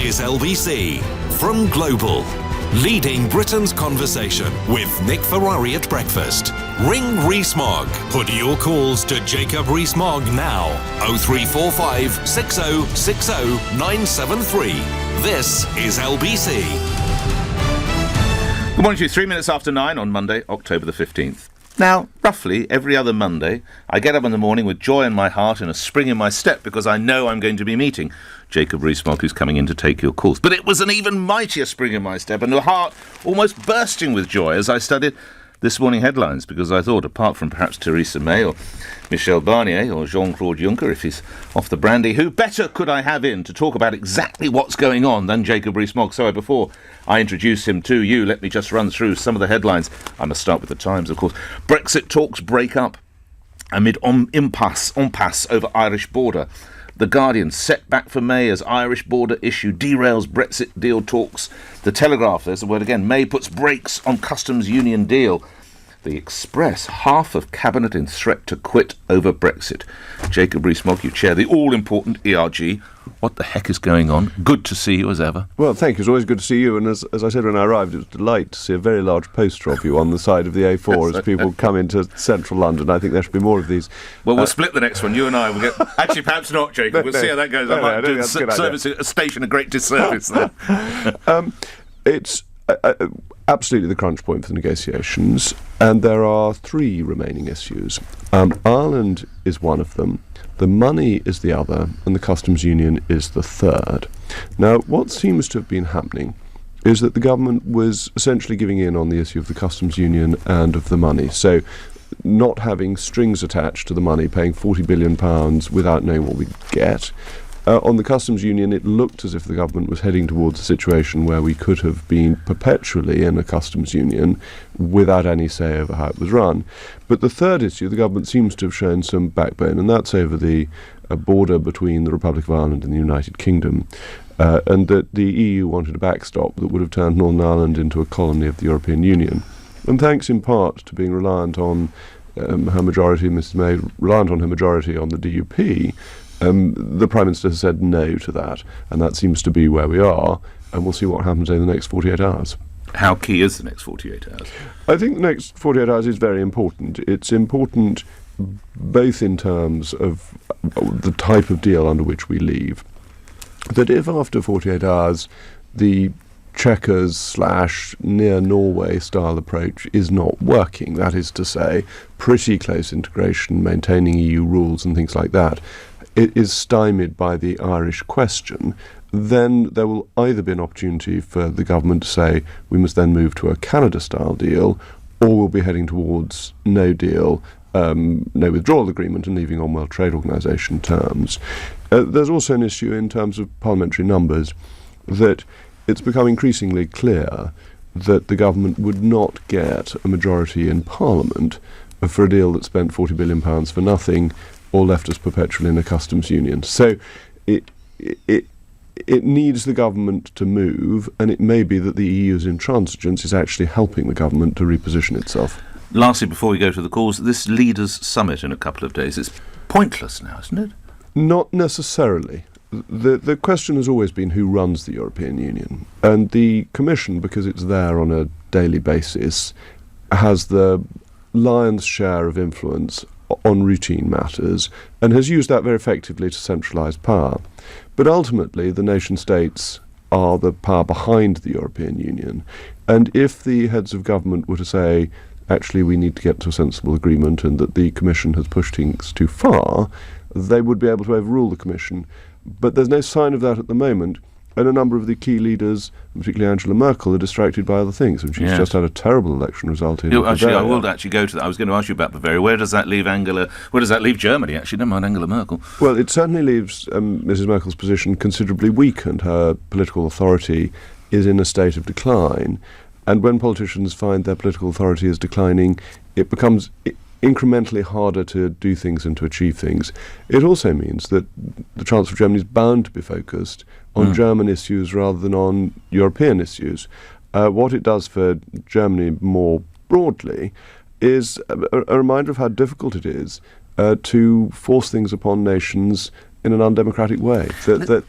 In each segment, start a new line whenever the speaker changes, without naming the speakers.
is LBC from Global, leading Britain's conversation with Nick Ferrari at breakfast. Ring Rees-Mogg. Put your calls to Jacob Rees-Mogg now. 0345 6060 973. This is LBC.
Good morning to you. 3 minutes after 9 on Monday, October the 15th. Now, roughly every other Monday, I get up in the morning with joy in my heart and a spring in my step because I know I'm going to be meeting Jacob Rees-Mogg, who's coming in to take your calls. But it was an even mightier spring in my step and a heart almost bursting with joy as I studied this morning headlines, because I thought, apart from perhaps Theresa May or Michel Barnier or Jean-Claude Juncker, if he's off the brandy, who better could I have in to talk about exactly what's going on than Jacob Rees-Mogg? So before I introduce him to you, let me just run through some of the headlines. I must start with the Times, of course. Brexit talks break up amid impasse over Irish border. The Guardian, setback for May as Irish border issue derails Brexit deal talks. The Telegraph, there's the word again, May puts brakes on customs union deal. The Express, half of Cabinet in threat to quit over Brexit. Jacob Rees-Mogg, you chair the all-important ERG. What the heck is going on? Good to see you as ever.
Well, thank you. It's always good to see you. And as I said when I arrived, it was a delight to see a very large poster of you on the side of the A4 as people come into central London. I think there should be more of these. Well,
we'll split the next one. You and I will get... Actually, perhaps not, Jacob. We'll see how that goes. I might do a station a great disservice there.
It's absolutely the crunch point for the negotiations, and there are three remaining issues. Ireland is one of them. The money is the other, and the customs union is the third. Now, what seems to have been happening is that the government was essentially giving in on the issue of the customs union and of the money. So, not having strings attached to the money, paying £40 billion without knowing what we'd get. On the customs union, it looked as if the government was heading towards a situation where we could have been perpetually in a customs union without any say over how it was run. But the third issue, the government seems to have shown some backbone, and that's over the border between the Republic of Ireland and the United Kingdom, and that the EU wanted a backstop that would have turned Northern Ireland into a colony of the European Union. And thanks in part to being reliant on her majority, Mrs May, reliant on her majority on the DUP, the Prime Minister has said no to that, and that seems to be where we are, and we'll see what happens over the next 48 hours.
How key is the next 48 hours?
I think the next 48 hours is very important. It's important both in terms of the type of deal under which we leave. That if after 48 hours the Chequers / near Norway style approach is not working, that is to say, pretty close integration, maintaining EU rules and things like that, it is stymied by the Irish question, then there will either be an opportunity for the government to say we must then move to a Canada-style deal, or we'll be heading towards no deal, no withdrawal agreement and leaving on World Trade Organisation terms. There's also an issue in terms of parliamentary numbers, that it's become increasingly clear that the government would not get a majority in Parliament for a deal that spent £40 billion for nothing, or left us perpetually in a customs union. So it needs the government to move, and it may be that the EU's intransigence is actually helping the government to reposition itself.
Lastly, before we go to the calls, this leaders' summit in a couple of days, it's pointless now, isn't it?
Not necessarily. The question has always been who runs the European Union. And the Commission, because it's there on a daily basis, has the lion's share of influence on routine matters, and has used that very effectively to centralise power. But ultimately, the nation-states are the power behind the European Union. And if the heads of government were to say, actually, we need to get to a sensible agreement and that the Commission has pushed things too far, they would be able to overrule the Commission. But there's no sign of that at the moment. And a number of the key leaders, particularly Angela Merkel, are distracted by other things. And she's just had a terrible election result in
Actually, I will actually go to that. I was going to ask you about Bavaria. Where does that leave Where does that leave Germany, actually? Never mind Angela Merkel.
Well, it certainly leaves Mrs Merkel's position considerably weakened. Her political authority is in a state of decline. And when politicians find their political authority is declining, it becomes incrementally harder to do things and to achieve things. It also means that the Chancellor of Germany is bound to be focused on German issues rather than on European issues. What it does for Germany more broadly is a reminder of how difficult it is to force things upon nations in an undemocratic way. That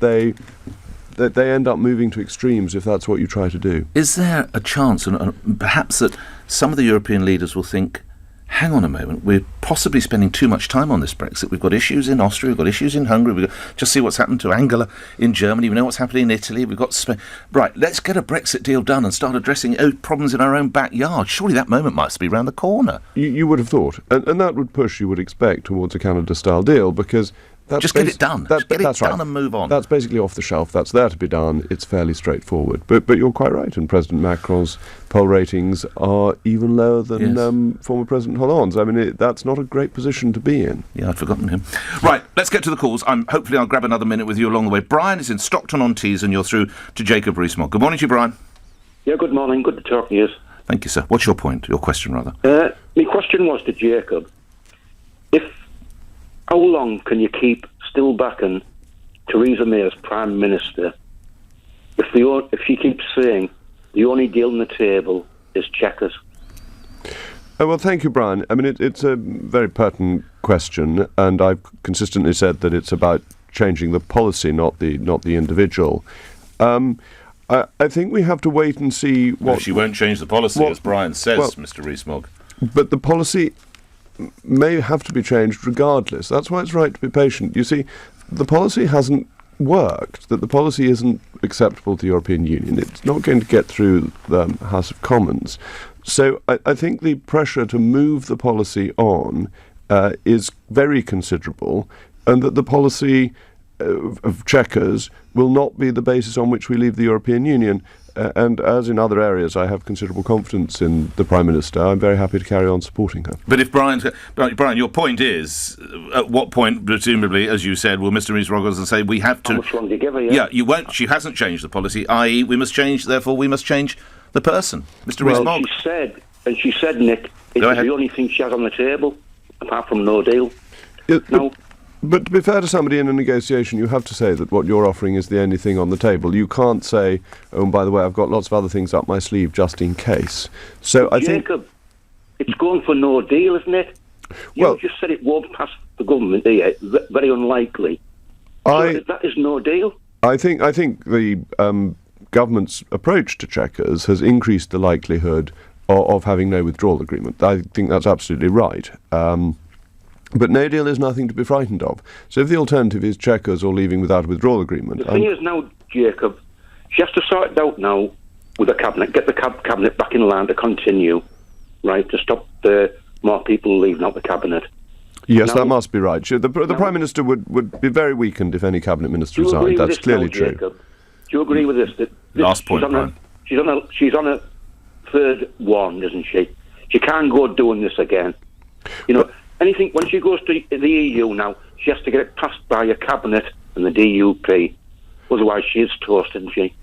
they end up moving to extremes if that's what you try to do.
Is there a chance, and perhaps that some of the European leaders will think, hang on a moment, we're possibly spending too much time on this Brexit. We've got issues in Austria, we've got issues in Hungary, just see what's happened to Angela in Germany, we know what's happening in Italy, we've got Spain. Right, let's get a Brexit deal done and start addressing problems in our own backyard. Surely that moment must be round the corner.
You would have thought, and that would push, you would expect, towards a Canada-style deal, because
just get it done. Just get it done
right.
And move on.
That's basically off the shelf. That's there to be done. It's fairly straightforward. But you're quite right. And President Macron's poll ratings are even lower than former President Hollande's. I mean, that's not a great position to be in.
Yeah, I'd forgotten him. Right, let's get to the calls. Hopefully I'll grab another minute with you along the way. Brian is in Stockton-on-Tees, and you're through to Jacob Rees-Mogg. Good morning to you, Brian.
Yeah, good morning. Good to talk to you.
Thank you, sir. What's your point? Your question, rather?
My question was to Jacob. How long can you keep still backing Theresa May as Prime Minister if she keeps saying the only deal on the table is Chequers?
Well, thank you, Brian. I mean, it's a very pertinent question, and I've consistently said that it's about changing the policy, not the individual. I think we have to wait and see what...
She won't change the policy, as Brian says, Mr. Rees-Mogg.
But the policy may have to be changed regardless. That's why it's right to be patient. You see, the policy hasn't worked, that the policy isn't acceptable to the European Union. It's not going to get through the House of Commons. So I think the pressure to move the policy on is very considerable, and that the policy of Chequers will not be the basis on which we leave the European Union. And as in other areas, I have considerable confidence in the Prime Minister. I'm very happy to carry on supporting her.
But if Brian, your point is, at what point, presumably, as you said, will Mr. Rees-Mogg say we have to...
How much longer do you give her?
Yeah, you won't. She hasn't changed the policy, i.e. we must change the person. Mr. Rees-Mogg.
She said, Nick, it's the only thing she has on the table, apart from no deal.
But to be fair to somebody in a negotiation, you have to say that what you're offering is the only thing on the table. You can't say, oh, and by the way, I've got lots of other things up my sleeve just in case. So I think...
Jacob, it's going for no deal, isn't it? You just said it won't pass the government, here. Very unlikely. That is no deal.
I think the government's approach to Chequers has increased the likelihood of having no withdrawal agreement. I think that's absolutely right. But no deal is nothing to be frightened of. So if the alternative is Chequers or leaving without a withdrawal agreement...
The thing is now, Jacob, she has to sort it out now with the Cabinet, get the Cabinet back in line to continue, right, to stop the more people leaving out the Cabinet.
Yes, that must be right. The Prime Minister would be very weakened if any Cabinet Minister resigned. That's clearly true.
Jacob? Do you agree with this?
Last point, Brian.
She's on a third one, isn't she? She can't go doing this again. Anything, when she goes to the EU now, she has to get it passed by a Cabinet and the DUP. Otherwise, she is toast, isn't she?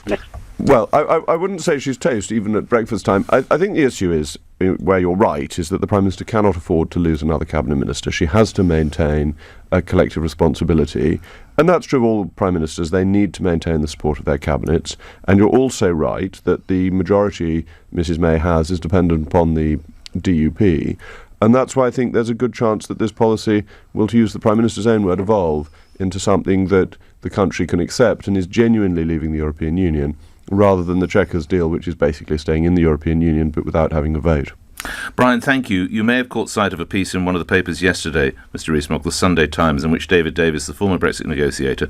Well, I wouldn't say she's toast, even at breakfast time. I think the issue is, where you're right, is that the Prime Minister cannot afford to lose another Cabinet Minister. She has to maintain a collective responsibility. And that's true of all Prime Ministers. They need to maintain the support of their cabinets. And you're also right that the majority Mrs May has is dependent upon the DUP. And that's why I think there's a good chance that this policy will, to use the Prime Minister's own word, evolve into something that the country can accept and is genuinely leaving the European Union, rather than the Chequers deal, which is basically staying in the European Union but without having a vote.
Brian, thank you. You may have caught sight of a piece in one of the papers yesterday, Mr. Rees-Mogg, the Sunday Times, in which David Davis, the former Brexit negotiator,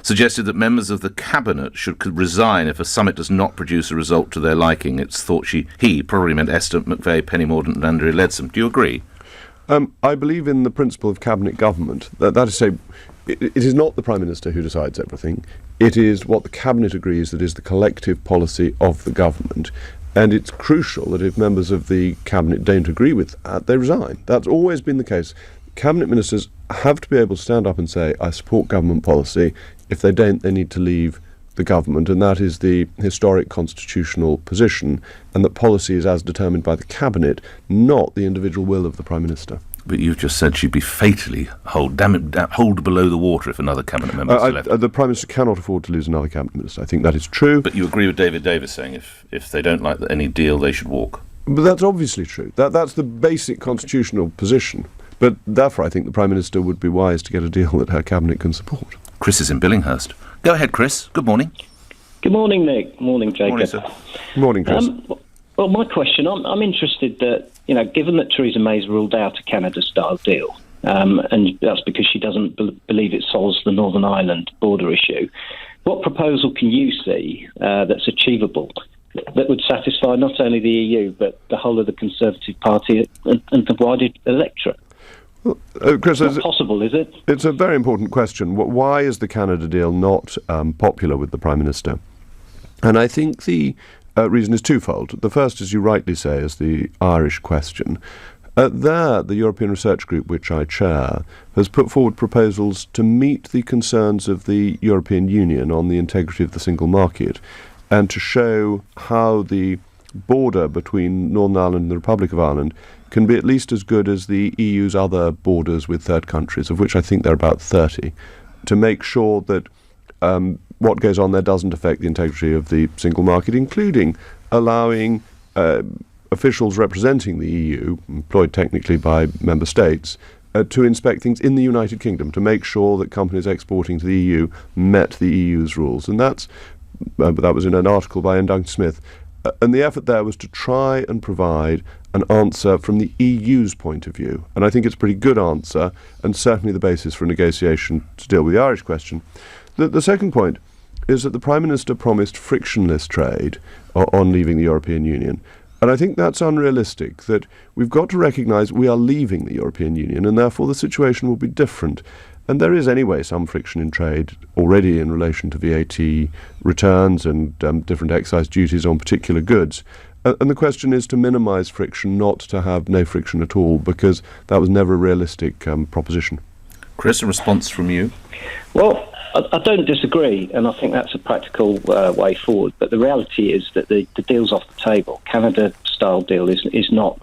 suggested that members of the Cabinet could resign if a summit does not produce a result to their liking. It's thought he probably meant Esther McVeigh, Penny Mordaunt and Andrea Leadsom. Do you agree?
I believe in the principle of Cabinet government. That is to say, it is not the Prime Minister who decides everything. It is what the Cabinet agrees that is the collective policy of the government. And it's crucial that if members of the Cabinet don't agree with that, they resign. That's always been the case. Cabinet ministers have to be able to stand up and say, I support government policy. If they don't, they need to leave the government, and that is the historic constitutional position, and that policy is as determined by the Cabinet, not the individual will of the Prime Minister.
But you've just said she'd be fatally holed below the water if another Cabinet member left.
The Prime Minister cannot afford to lose another Cabinet Minister. I think that is true.
But you agree with David Davis saying if they don't like any deal, they should walk?
But that's obviously true. That's the basic constitutional position. But therefore, I think the Prime Minister would be wise to get a deal that her Cabinet can support.
Chris is in Billinghurst. Go ahead, Chris. Good morning.
Good morning, Nick. Morning, Jacob.
Morning, sir.
Morning, Chris.
Well, my question, I'm interested that, given that Theresa May's ruled out a Canada-style deal, and that's because she doesn't believe it solves the Northern Ireland border issue, what proposal can you see that's achievable that would satisfy not only the EU but the whole of the Conservative Party and the wider electorate?
Chris,
Not possible, is it?
it's a very important question. Why is the Canada deal not popular with the Prime Minister? And I think the reason is twofold. The first, as you rightly say, is the Irish question. The European Research Group, which I chair, has put forward proposals to meet the concerns of the European Union on the integrity of the single market and to show how the border between Northern Ireland and the Republic of Ireland can be at least as good as the EU's other borders with third countries, of which I think there are about 30, to make sure that what goes on there doesn't affect the integrity of the single market, including allowing officials representing the EU, employed technically by member states, to inspect things in the United Kingdom, to make sure that companies exporting to the EU met the EU's rules. And that was in an article by Ian Duncan Smith. And the effort there was to try and provide an answer from the EU's point of view. And I think it's a pretty good answer, and certainly the basis for a negotiation to deal with the Irish question. The second point is that the Prime Minister promised frictionless trade on leaving the European Union. And I think that's unrealistic, that we've got to recognise we are leaving the European Union, and therefore the situation will be different. And there is anyway some friction in trade already in relation to VAT returns and different excise duties on particular goods. And the question is to minimise friction, not to have no friction at all, because that was never a realistic proposition.
Chris, a response from you?
Well, I don't disagree, and I think that's a practical way forward. But the reality is that the deal's off the table. Canada-style deal is not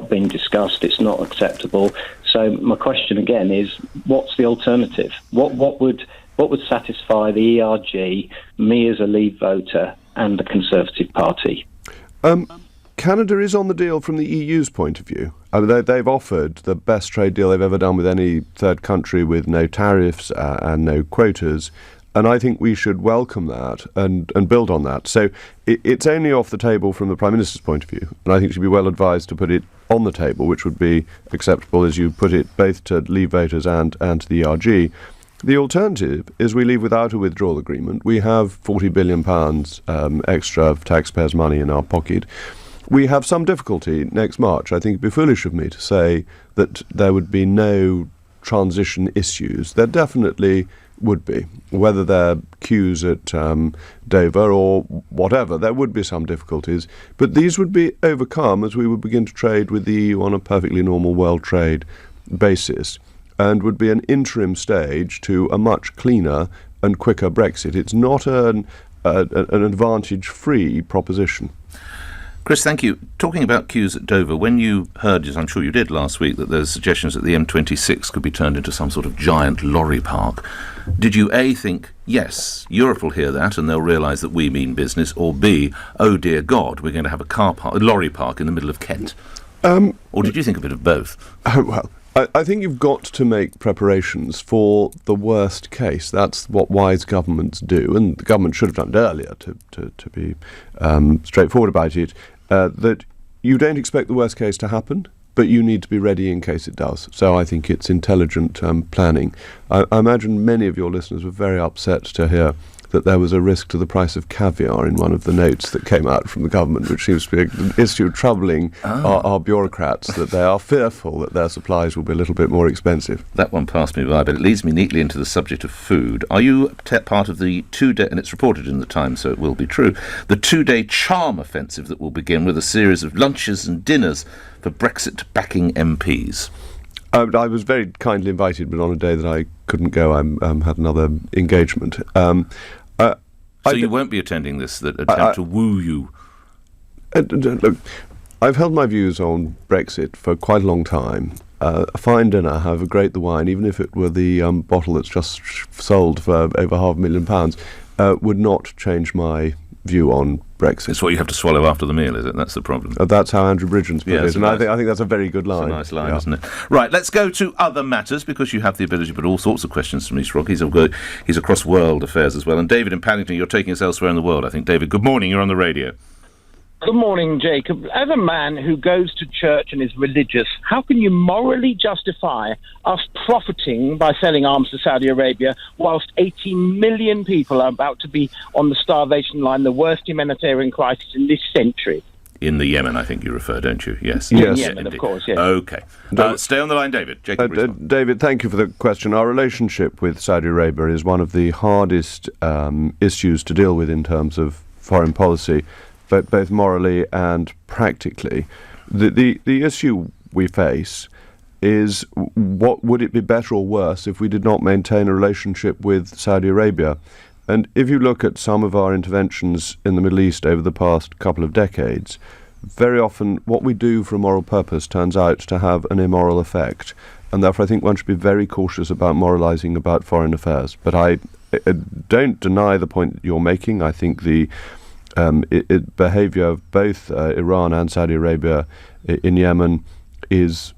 being discussed. It's not acceptable. So my question again is, what's the alternative? What would satisfy the ERG, me as a Leave voter, and the Conservative Party?
Canada is on the deal from the EU's point of view. They've offered the best trade deal they've ever done with any third country, with no tariffs and no quotas. And I think we should welcome that and build on that. So it's only off the table from the Prime Minister's point of view. And I think she'd be well advised to put it on the table, which would be acceptable, as you put it, both to Leave voters and to the ERG. The alternative is we leave without a withdrawal agreement. We have £40 billion extra of taxpayers' money in our pocket. We have some difficulty next March. I think it'd be foolish of me to say that there would be no transition issues. There definitely would be. Whether they're queues at Dover or whatever, there would be some difficulties. But these would be overcome as we would begin to trade with the EU on a perfectly normal world trade basis, and would be an interim stage to a much cleaner and quicker Brexit. It's not an advantage-free proposition.
Chris, thank you. Talking about queues at Dover, when you heard, as I'm sure you did last week, that there's suggestions that the M26 could be turned into some sort of giant lorry park, did you A, think, yes, Europe will hear that and they'll realise that we mean business, or B, oh dear God, we're going to have a lorry park in the middle of Kent? Or did you think a bit of both?
Well, I think you've got to make preparations for the worst case. That's what wise governments do, and the government should have done it earlier, to be straightforward about it, that you don't expect the worst case to happen, but you need to be ready in case it does. So I think it's intelligent planning. I imagine many of your listeners were very upset to hear that there was a risk to the price of caviar in one of the notes that came out from the government, which seems to be an issue troubling our bureaucrats, that they are fearful that their supplies will be a little bit more expensive.
That one passed me by, but it leads me neatly into the subject of food. Are you part of the 2-day, and it's reported in the Times, so it will be true, the 2-day charm offensive that will begin with a series of lunches and dinners for Brexit-backing MPs?
I was very kindly invited, but on a day that I couldn't go, I had another engagement.
So you won't be attending this attempt to woo you?
Look, I've held my views on Brexit for quite a long time. A fine dinner, however great the wine, even if it were the bottle that's just sold for over £500,000, would not change my view on Brexit.
It's what you have to swallow after the meal, is it? That's the problem.
That's how Andrew Bridgens put
Yes,
it, and I think that's a very good line.
It's a nice line, isn't it? Right, let's go to other matters, because you have the ability to put all sorts of questions to Rees-Mogg. He's across world affairs as well. And David in Paddington, you're taking us elsewhere in the world, I think. David, good morning. You're on the radio.
Good morning, Jacob. As a man who goes to church and is religious, how can you morally justify us profiting by selling arms to Saudi Arabia whilst 18 million people are about to be on the starvation line, the worst humanitarian crisis in this century?
In the Yemen, I think you refer, don't you? Yes.
Yes.
In Yemen, of course, yes.
OK. Stay on the line, David. Jacob Rees-Mogg.
David, thank you for the question. Our relationship with Saudi Arabia is one of the hardest issues to deal with in terms of foreign policy, but both morally and practically. The issue we face is, what would it be better or worse if we did not maintain a relationship with Saudi Arabia? And if you look at some of our interventions in the Middle East over the past couple of decades, very often what we do for a moral purpose turns out to have an immoral effect. And therefore I think one should be very cautious about moralising about foreign affairs. But I don't deny the point that you're making. I think the behaviour of both Iran and Saudi Arabia in Yemen is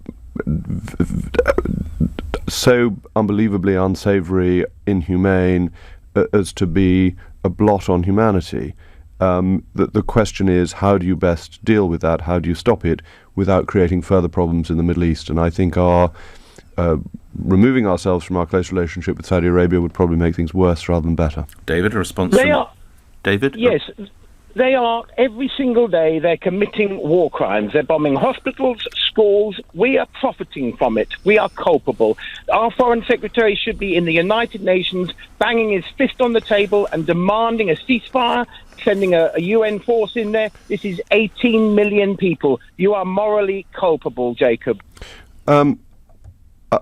so unbelievably unsavoury, inhumane, as to be a blot on humanity. The question is, how do you best deal with that? How do you stop it without creating further problems in the Middle East? And I think removing ourselves from our close relationship with Saudi Arabia would probably make things worse rather than better.
David, a response from David?
Yes. They are, every single day, they're committing war crimes. They're bombing hospitals, schools. We are profiting from it. We are culpable. Our Foreign Secretary should be in the United Nations banging his fist on the table and demanding a ceasefire, sending a UN force in there. This is 18 million people. You are morally culpable, Jacob.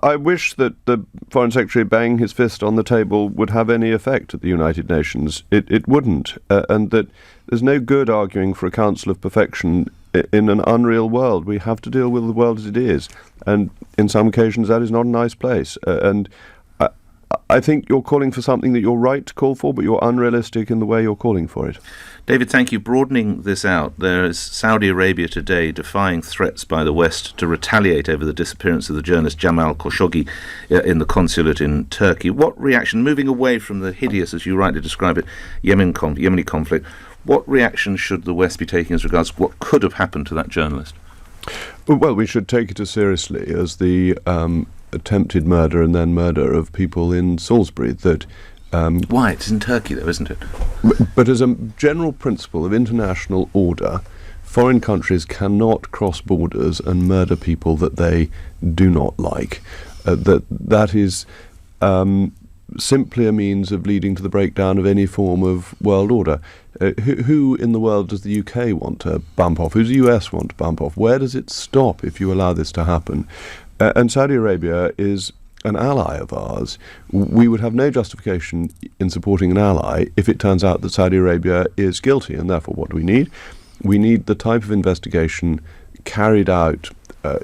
I wish that the Foreign Secretary banging his fist on the table would have any effect at the United Nations. It wouldn't, and that there's no good arguing for a Council of Perfection in an unreal world. We have to deal with the world as it is, and in some occasions that is not a nice place. And I think you're calling for something that you're right to call for, but you're unrealistic in the way you're calling for it.
David, thank you. Broadening this out, there is Saudi Arabia today defying threats by the West to retaliate over the disappearance of the journalist Jamal Khashoggi in the consulate in Turkey. What reaction, moving away from the hideous, as you rightly describe it, Yemeni conflict, what reaction should the West be taking as regards what could have happened to that journalist?
Well, we should take it as seriously as the attempted murder and then murder of people in Salisbury.
Why? It's in Turkey, though, isn't it?
But as a general principle of international order, foreign countries cannot cross borders and murder people that they do not like. That is simply a means of leading to the breakdown of any form of world order. Who in the world does the UK want to bump off? Who does the US want to bump off? Where does it stop if you allow this to happen? And Saudi Arabia is an ally of ours. We would have no justification in supporting an ally if it turns out that Saudi Arabia is guilty, and therefore what do we need? We need the type of investigation carried out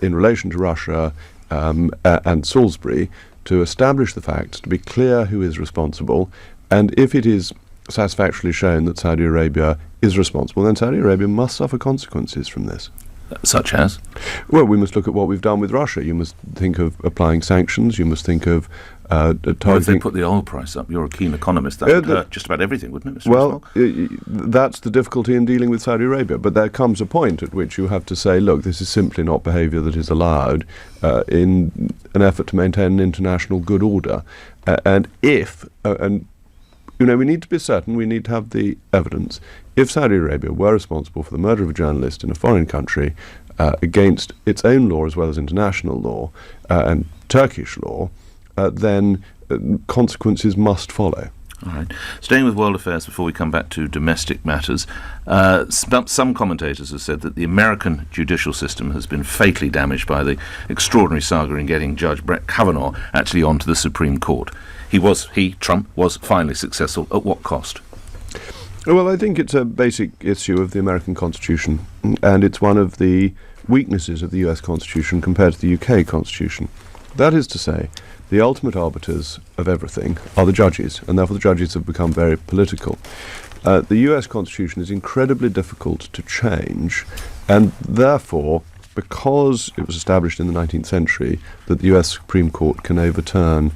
in relation to Russia and Salisbury to establish the facts, to be clear who is responsible, and if it is satisfactorily shown that Saudi Arabia is responsible, then Saudi Arabia must suffer consequences from this.
Such as?
Well, we must look at what we've done with Russia. You must think of applying sanctions. You must think of targeting...
Well, if they put the oil price up, you're a keen economist, that would hurt just about everything, wouldn't it, Mr.
Well, that's the difficulty in dealing with Saudi Arabia. But there comes a point at which you have to say, look, this is simply not behaviour that is allowed in an effort to maintain an international good order. And if... you know, we need to be certain, we need to have the evidence. If Saudi Arabia were responsible for the murder of a journalist in a foreign country against its own law as well as international law and Turkish law, then consequences must follow.
All right. Staying with world affairs before we come back to domestic matters, some commentators have said that the American judicial system has been fatally damaged by the extraordinary saga in getting Judge Brett Kavanaugh actually onto the Supreme Court. Trump was finally successful. At what cost?
Well, I think it's a basic issue of the American Constitution, and it's one of the weaknesses of the US Constitution compared to the UK Constitution. That is to say, the ultimate arbiters of everything are the judges, and therefore the judges have become very political. The US Constitution is incredibly difficult to change, and therefore, because it was established in the 19th century that the US Supreme Court can overturn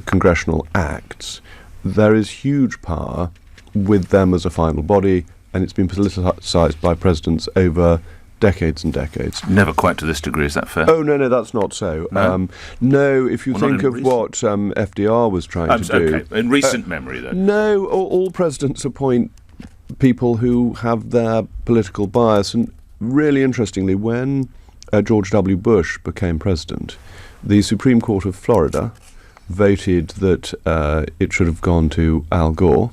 congressional acts, there is huge power with them as a final body, and it's been politicised by presidents over decades and decades.
Never quite to this degree, is that fair?
Oh, no, that's not so. No, if you think of what FDR was trying to do...
Okay, in recent memory, then.
No, all presidents appoint people who have their political bias, and really interestingly, when George W. Bush became president, the Supreme Court of Florida voted that it should have gone to Al Gore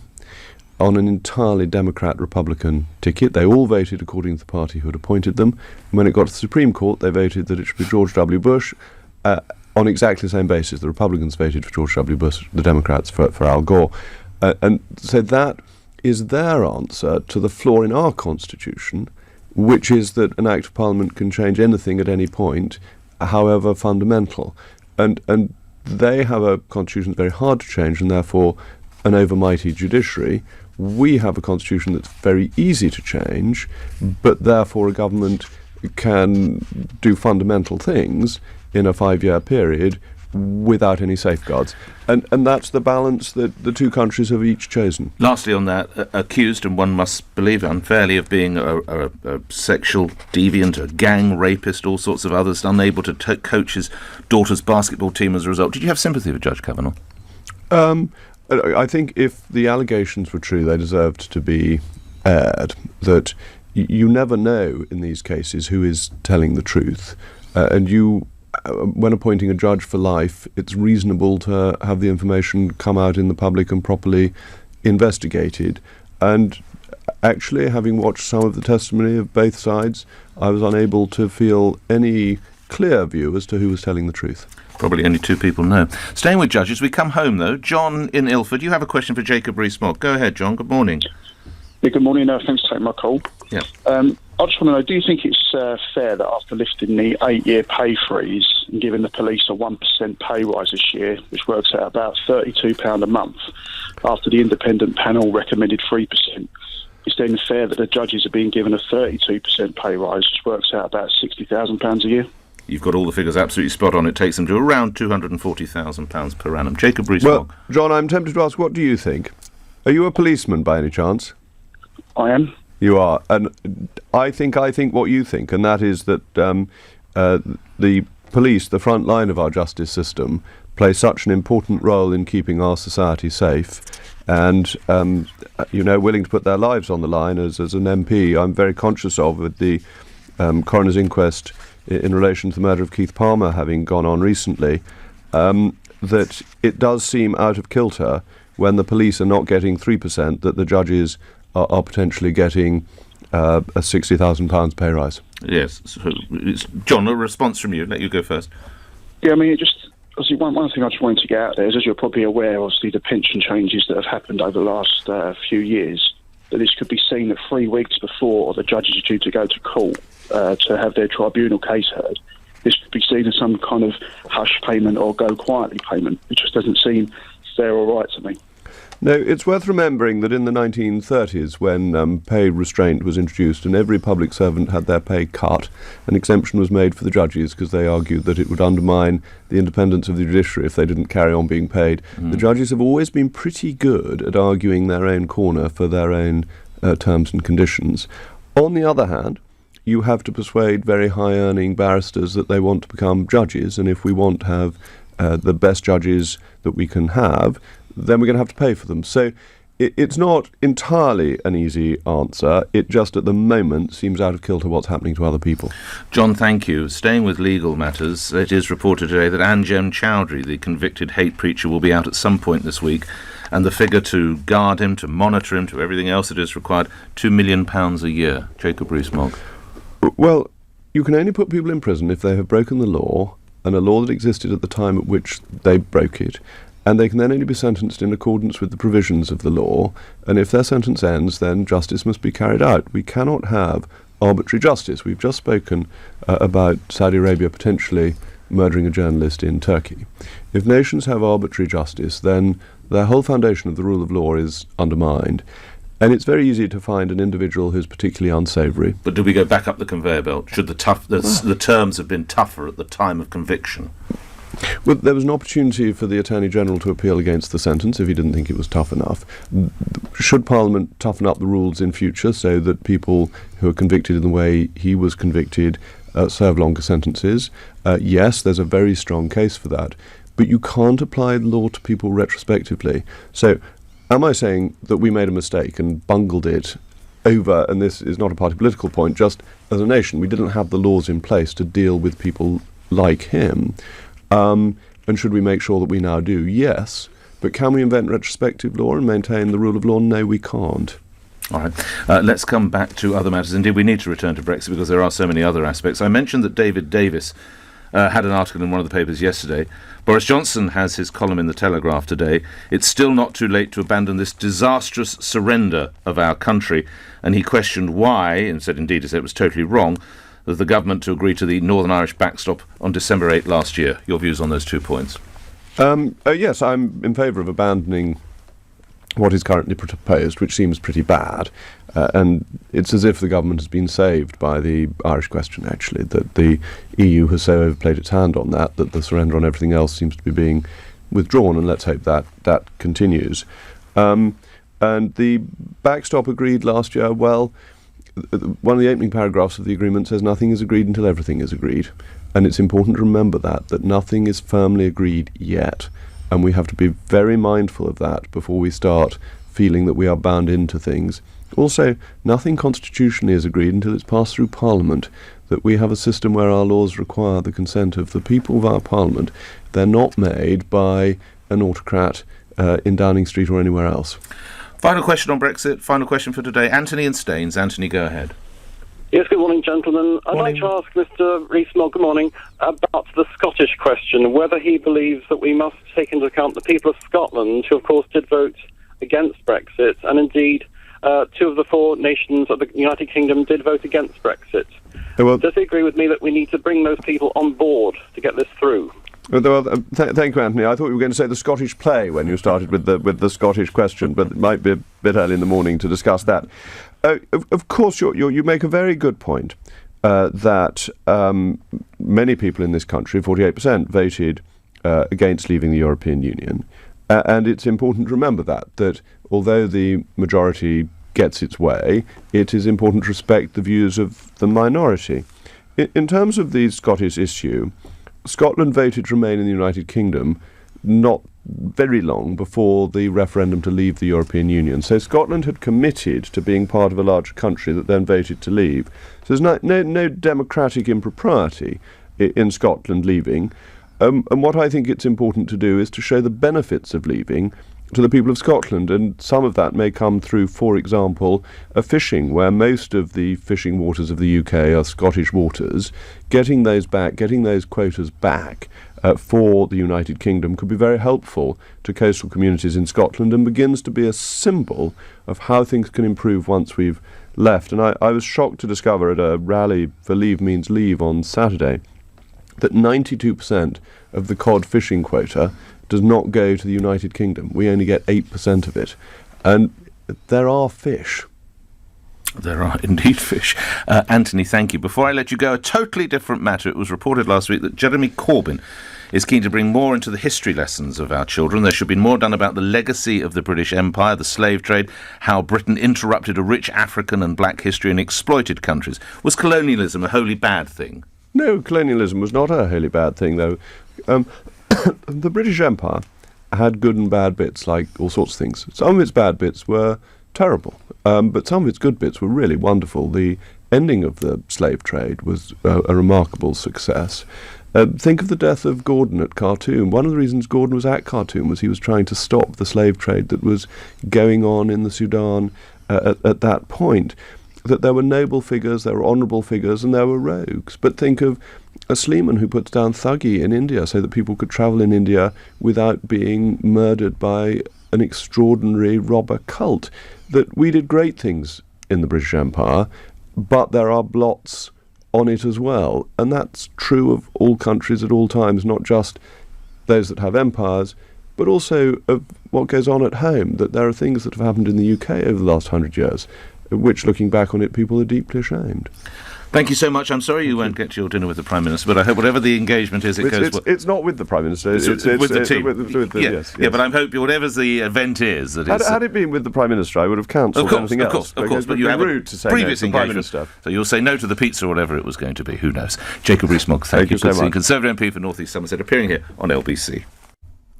on an entirely Democrat-Republican ticket. They all voted according to the party who had appointed them. And when it got to the Supreme Court, they voted that it should be George W. Bush on exactly the same basis. The Republicans voted for George W. Bush, the Democrats for Al Gore. And so that is their answer to the flaw in our Constitution, which is that an Act of Parliament can change anything at any point, however fundamental. And they have a Constitution that's very hard to change, and therefore an overmighty judiciary. We have a constitution that's very easy to change, but therefore a government can do fundamental things in a 5-year period without any safeguards. And that's the balance that the two countries have each chosen.
Lastly on that, accused, and one must believe unfairly, of being a sexual deviant, a gang rapist, all sorts of others, unable to coach his daughter's basketball team as a result. Did you have sympathy for Judge Kavanaugh?
I think if the allegations were true, they deserved to be aired. That you never know in these cases who is telling the truth. And when appointing a judge for life, it's reasonable to have the information come out in the public and properly investigated. And actually, having watched some of the testimony of both sides, I was unable to feel any clear view as to who was telling the truth.
Probably only two people know. Staying with judges, we come home, though. John in Ilford, you have a question for Jacob Rees-Mogg. Go ahead, John. Good morning.
Yeah, good morning. Thanks for taking my call.
Yeah.
I just want to know, do you think it's fair that after lifting the 8-year pay freeze and giving the police a 1% pay rise this year, which works out about £32 a month, after the independent panel recommended 3%, it's then fair that the judges are being given a 32% pay rise, which works out about £60,000 a year?
You've got all the figures absolutely spot on. It takes them to around £240,000 per annum. Jacob Rees-Mogg.
Well, John, I'm tempted to ask, what do you think? Are you a policeman by any chance?
I am.
You are. And I think what you think, and that is that the police, the front line of our justice system, play such an important role in keeping our society safe and, willing to put their lives on the line as an MP. I'm very conscious of with the coroner's inquest in relation to the murder of Keith Palmer having gone on recently, that it does seem out of kilter when the police are not getting 3%, that the judges are potentially getting a £60,000 pay rise.
Yes. So John, a response from you. Let you go first.
Yeah, I mean, obviously one thing I just wanted to get out there is, as you're probably aware, obviously the pension changes that have happened over the last few years, that this could be seen that 3 weeks before the judges are due to go to court to have their tribunal case heard. This could be seen as some kind of hush payment or go quietly payment. It just doesn't seem fair or right to me.
No, it's worth remembering that in the 1930s, when pay restraint was introduced and every public servant had their pay cut, an exemption was made for the judges because they argued that it would undermine the independence of the judiciary if they didn't carry on being paid. The judges have always been pretty good at arguing their own corner for their own terms and conditions. On the other hand, you have to persuade very high-earning barristers that they want to become judges, and if we want to have the best judges that we can have, then we're going to have to pay for them. So it's not entirely an easy answer. It just at the moment seems out of kilter what's happening to other people.
John, thank you. Staying with legal matters, it is reported today that Anjem Chowdhury, the convicted hate preacher, will be out at some point this week, and the figure to guard him, to monitor him, to everything else that is required, £2 million a year. Jacob Rees-Mogg.
Well, you can only put people in prison if they have broken the law, and a law that existed at the time at which they broke it, and they can then only be sentenced in accordance with the provisions of the law, and if their sentence ends, then justice must be carried out. We cannot have arbitrary justice. We've just spoken about Saudi Arabia potentially murdering a journalist in Turkey. If nations have arbitrary justice, then their whole foundation of the rule of law is undermined. And it's very easy to find an individual who's particularly unsavoury.
But do we go back up the conveyor belt? Should the terms have been tougher at the time of conviction?
Well, there was an opportunity for the Attorney General to appeal against the sentence if he didn't think it was tough enough. Should Parliament toughen up the rules in future so that people who are convicted in the way he was convicted serve longer sentences? Yes, there's a very strong case for that. But you can't apply the law to people retrospectively. So, am I saying that we made a mistake and bungled it over, and this is not a party political point, just as a nation, we didn't have the laws in place to deal with people like him? And should we make sure that we now do? Yes. But can we invent retrospective law and maintain the rule of law? No, we can't.
All right. Let's come back to other matters. Indeed, we need to return to Brexit because there are so many other aspects. I mentioned that David Davis had an article in one of the papers yesterday. Boris Johnson has his column in the Telegraph today. It's still not too late to abandon this disastrous surrender of our country. And he questioned why, and said indeed it was totally wrong, of the government to agree to the Northern Irish backstop on December 8 last year. Your views on those 2 points?
Yes, I'm in favour of abandoning what is currently proposed, which seems pretty bad. And it's as if the government has been saved by the Irish question, actually, that the EU has so overplayed its hand on that the surrender on everything else seems to be being withdrawn, and let's hope that continues. And the backstop agreed last year, well, one of the opening paragraphs of the agreement says nothing is agreed until everything is agreed. And it's important to remember that nothing is firmly agreed yet. And we have to be very mindful of that before we start feeling that we are bound into things. Also, nothing constitutionally is agreed until it's passed through Parliament, that we have a system where our laws require the consent of the people via Parliament. They're not made by an autocrat in Downing Street or anywhere else.
Final question on Brexit, final question for today. Anthony in Staines. Anthony, go ahead.
Yes, good morning, gentlemen. I'd like to ask Mr. Rees-Mogg, good morning, about the Scottish question, whether he believes that we must take into account the people of Scotland, who of course did vote against Brexit, and indeed 2 of the 4 nations of the United Kingdom did vote against Brexit.
Well,
does he agree with me that we need to bring those people on board to get this through?
Well, thank you, Anthony. I thought you were going to say the Scottish play when you started with the Scottish question, but it might be a bit early in the morning to discuss that. Of course, you make a very good point that many people in this country, 48%, voted against leaving the European Union. And it's important to remember that although the majority gets its way, it is important to respect the views of the minority. In terms of the Scottish issue, Scotland voted to remain in the United Kingdom not very long before the referendum to leave the European Union. So Scotland had committed to being part of a larger country that then voted to leave. So there's no democratic impropriety in Scotland leaving. And what I think it's important to do is to show the benefits of leaving to the people of Scotland, and some of that may come through, for example, fishing, where most of the fishing waters of the UK are Scottish waters. Getting those quotas back for the United Kingdom could be very helpful to coastal communities in Scotland and begins to be a symbol of how things can improve once we've left. And I was shocked to discover at a rally for Leave Means Leave on Saturday that 92% of the cod fishing quota does not go to the United Kingdom. We only get 8% of it. And there are fish.
There are indeed fish. Anthony, thank you. Before I let you go, a totally different matter. It was reported last week that Jeremy Corbyn is keen to bring more into the history lessons of our children. There should be more done about the legacy of the British Empire, the slave trade, how Britain interrupted a rich African and black history and exploited countries. Was colonialism a wholly bad thing?
No, colonialism was not a wholly bad thing, though. The British Empire had good and bad bits, like all sorts of things. Some of its bad bits were terrible, but some of its good bits were really wonderful. The ending of the slave trade was a remarkable success. Think of the death of Gordon at Khartoum. One of the reasons Gordon was at Khartoum was he was trying to stop the slave trade that was going on in the Sudan at that point. That there were noble figures, there were honourable figures, and there were rogues. But think of a Sleeman who puts down Thuggee in India so that people could travel in India without being murdered by an extraordinary robber cult. That we did great things in the British Empire, but there are blots on it as well. And that's true of all countries at all times, not just those that have empires, but also of what goes on at home, that there are things that have happened in the UK over the last 100 years, which, looking back on it, people are deeply ashamed.
Thank you so much. I'm sorry you won't get your dinner with the Prime Minister, but I hope whatever the engagement is,
it's not with the Prime Minister. It's
with the team.
Yes.
Yeah, but I hope whatever the event is...
Had it been with the Prime Minister, I would have cancelled anything else.
Of course, but you have
rude to say
previous
no to the Prime
engagement.
Minister.
So you'll say no to the pizza or whatever it was going to be. Who knows? Jacob Rees-Mogg, thank you so much. Conservative MP for North East Somerset, appearing here on LBC.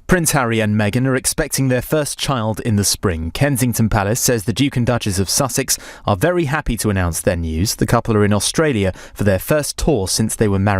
Prince Harry and Meghan are expecting their first child in the spring. Kensington Palace says the Duke and Duchess of Sussex are very happy to announce their news. The couple are in Australia for their first tour since they were married.